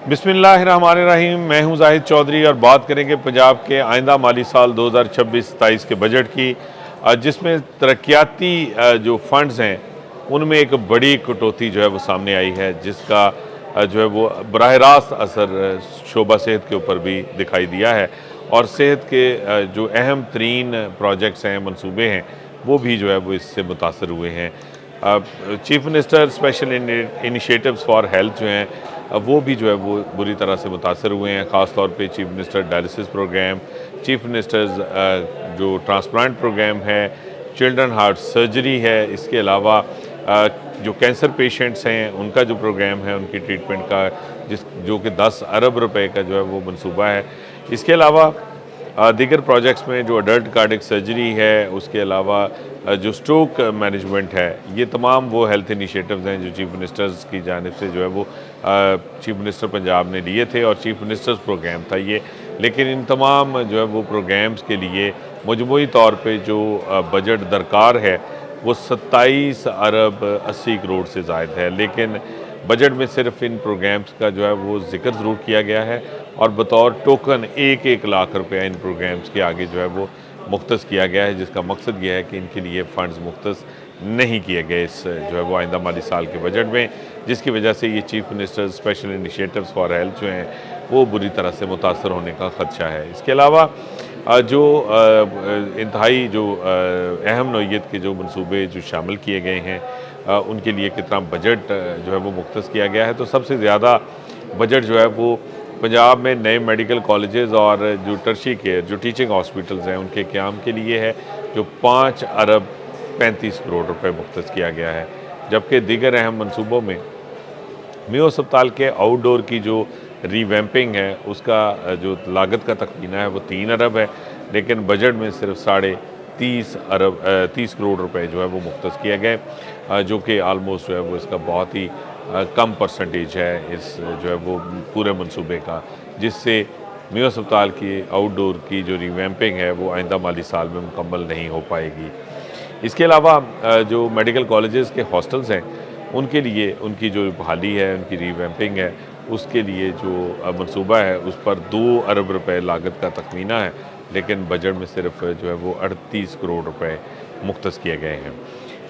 बिस्मिल्लाहिर्रहमानिर्रहीम। मैं हूं जाहिद चौधरी और बात करेंगे पंजाब के आइंदा माली साल 2026-27 के बजट की, जिसमें तरक्याती जो फंड्स हैं उनमें एक बड़ी कटौती जो है वो सामने आई है, जिसका जो है वो बराह रास्त असर शोबा सेहत के ऊपर भी दिखाई दिया है। और सेहत के जो अहम तरीन प्रोजेक्ट्स हैं, मंसूबे हैं, वो भी जो है वो इससे मुतासर हुए हैं। Chief minister special initiatives for health जो हैं वो भी जो है वो बुरी तरह से मुतासर हुए हैं। ख़ास तौर पे chief minister dialysis programme, chief ministers जो ट्रांसप्लांट प्रोग्राम है, चिल्ड्रन हार्ट सर्जरी है, इसके अलावा जो कैंसर पेशेंट्स हैं उनका जो प्रोग्राम है, उनकी ट्रीटमेंट का जो कि 10 अरब रुपए का जो है वो मंसूबा है। इसके अलावा दीगर प्रोजेक्ट्स में जो अडल्ट कार्डिक सर्जरी है, उसके अलावा जो स्ट्रोक मैनेजमेंट है, ये तमाम वो हेल्थ इनिशिएटिव्स हैं जो चीफ मिनिस्टर्स की जानिब से जो है वो चीफ मिनिस्टर पंजाब ने लिए थे और चीफ मिनिस्टर्स प्रोग्राम था ये। लेकिन इन तमाम जो है वो प्रोग्राम्स के लिए मजमूई तौर पे जो बजट दरकार है वो 27 अरब 80 करोड़ से ज़ायद है। लेकिन बजट में सिर्फ इन प्रोग्राम्स का जो है वो जिक्र ज़रूर किया गया है और बतौर टोकन 1-1 लाख रुपया इन प्रोग्राम्स के आगे जो है वो मुख्तस किया गया है, जिसका मकसद ये है कि इनके लिए फ़ंड्स मुख्तस नहीं किए गए इस जो है वो आइंदा माली साल के बजट में, जिसकी वजह से ये chief minister special initiatives for health जो हैं वो बुरी तरह से मुतासर होने का ख़दशा है। इसके अलावा जो इंतहाई जो अहम नौइयत के जो मंसूबे जो शामिल किए गए हैं, उनके लिए कितना बजट जो है वो मुख्तस किया गया है। तो सबसे ज़्यादा बजट जो है वो पंजाब में नए मेडिकल कॉलेजेस और जो टर्शी केयर जो टीचिंग हॉस्पिटल्स हैं उनके क़याम के लिए है, जो 5 अरब 35 करोड़ रुपए मुख्तस किया गया है। जबकि दीगर अहम मंसूबों में मियो अस्पताल के आउटडोर की जो रीवैम्पिंग है उसका जो लागत का तखमीना है वो 3 अरब है, लेकिन बजट में सिर्फ 30 करोड़ रुपए जो है वो मुख्तस किए गए, जो कि आलमोस्ट जो है वो इसका बहुत ही कम परसेंटेज है इस जो है वो पूरे मंसूबे का, जिससे मियो अस्पताल की आउटडोर की जो रीवैम्पिंग है वो आइंदा माली साल में मुकम्मल नहीं हो पाएगी। इसके अलावा जो मेडिकल कॉलेजेस के हॉस्टल्स हैं उनके लिए उनकी जो बहाली है, उनकी रीवैम्पिंग है, उसके लिए जो मंसूबा है उस पर 2 अरब रुपए लागत का तखमीना है, लेकिन बजट में सिर्फ जो है वो 38 करोड़ रुपए मुख्तस किए गए हैं।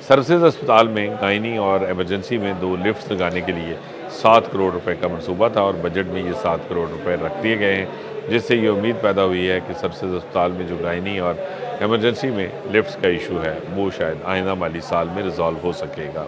सर्विसेज अस्पताल में गायनी और एमरजेंसी में 2 लिफ्ट्स लगाने के लिए 7 करोड़ रुपए का मंसूबा था और बजट में ये 7 करोड़ रुपए रख दिए गए हैं, जिससे ये उम्मीद पैदा हुई है कि सर्विसेज अस्पताल में जो गायनी और एमरजेंसी में लिफ्ट्स का इशू है वो शायद आइंदा माली साल में रिजॉल्व हो सकेगा।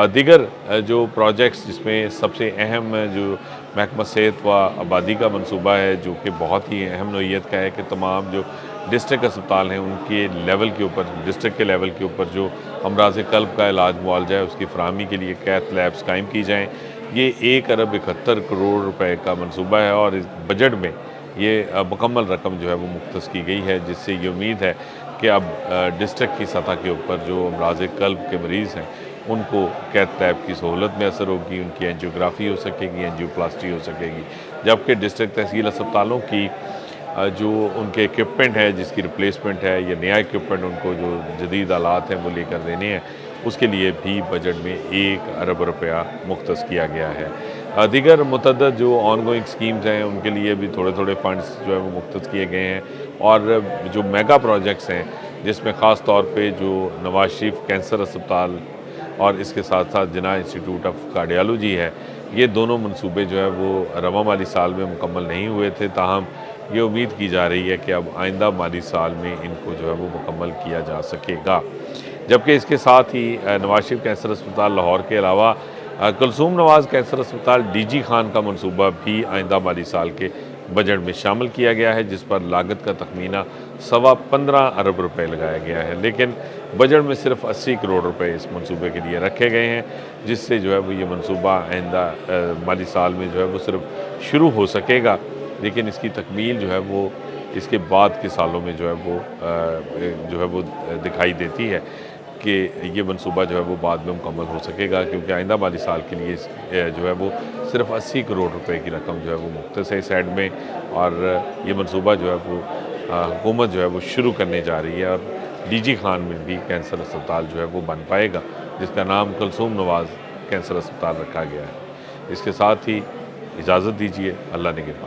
दीगर जो प्रोजेक्ट्स जिसमें सबसे अहम जो महकमा सेहत व आबादी का मंसूबा है, जो कि बहुत ही अहम नौइयत का है कि तमाम जो डिस्ट्रिक्ट अस्पताल हैं उनके लेवल के ऊपर, डिस्ट्रिक्ट के लेवल के ऊपर जो अमराज़ क़ल्ब का इलाज मुआलजा है उसकी फ़राहमी के लिए कैथ लैब्स कायम की जाएँ। ये 1 अरब 71 करोड़ रुपए का मंसूबा है और इस बजट में ये मुकम्मल रकम जो है वो मुख्तस की गई है, जिससे ये उम्मीद है कि अब डिस्ट्रिक्ट की सतह के ऊपर जो अमराज़ क़ल्ब के मरीज़ हैं उनको कैथ लैब की सहूलत मैसर होगी, उनकी एंजियोग्राफी हो सकेगी, एंजियोप्लास्टी हो सकेगी। जबकि डिस्ट्रिक्ट तहसील अस्पतालों की जो उनके इक्विपमेंट है, जिसकी रिप्लेसमेंट है या नया इक्विपमेंट उनको जो जदीद आलात हैं वो लेकर देने हैं, उसके लिए भी बजट में 1 अरब रुपया मुख्तस किया गया है। दीगर मुतअद्दिद जो ऑनगोइंग स्कीम्स हैं उनके लिए भी थोड़े थोड़े फ़ंड्स जो है वो मुख्तस किए गए हैं और जो मेगा प्रोजेक्ट्स हैं जिसमें ख़ास तौर पे जो नवाज शरीफ कैंसर अस्पताल और इसके साथ साथ जिन्ना इंस्टीट्यूट ऑफ कार्डियोलॉजी है, ये दोनों मंसूबे जो है वो रवा माली साल में मुकम्मल नहीं हुए थे, ताहम ये उम्मीद की जा रही है कि अब आइंदा माली साल में इनको जो है वो मुकम्मल किया जा सकेगा। जबकि इसके साथ ही नवाज शरीफ कैंसर अस्पताल लाहौर के अलावा कुलसूम नवाज़ कैंसर अस्पताल डीजी खान का मंसूबा भी आइंदा माली साल के बजट में शामिल किया गया है, जिस पर लागत का तखमीना 15.25 अरब रुपए लगाया गया है, लेकिन बजट में सिर्फ 80 करोड़ रुपए इस मंसूबे के लिए रखे गए हैं, जिससे जो है वो ये मंसूबा आइंदा माली साल में जो है वो सिर्फ शुरू हो सकेगा, लेकिन इसकी तकमील जो है वो इसके बाद के सालों में जो है वो दिखाई देती है कि ये मंसूबा जो है वो बाद में मुकम्मल हो सकेगा, क्योंकि आइंदा माली साल के लिए जो है वो सिर्फ 80 करोड़ रुपए की रकम जो है वो मुख्तस है इस एड में, और ये मंसूबा जो है वो हुकूमत जो है वो शुरू करने जा रही है और डीजी खान में भी कैंसर अस्पताल जो है वो बन पाएगा, जिसका नाम कुलसूम नवाज़ कैंसर अस्पताल रखा गया है। इसके साथ ही इजाज़त दीजिए, अल्लाह निगहबान।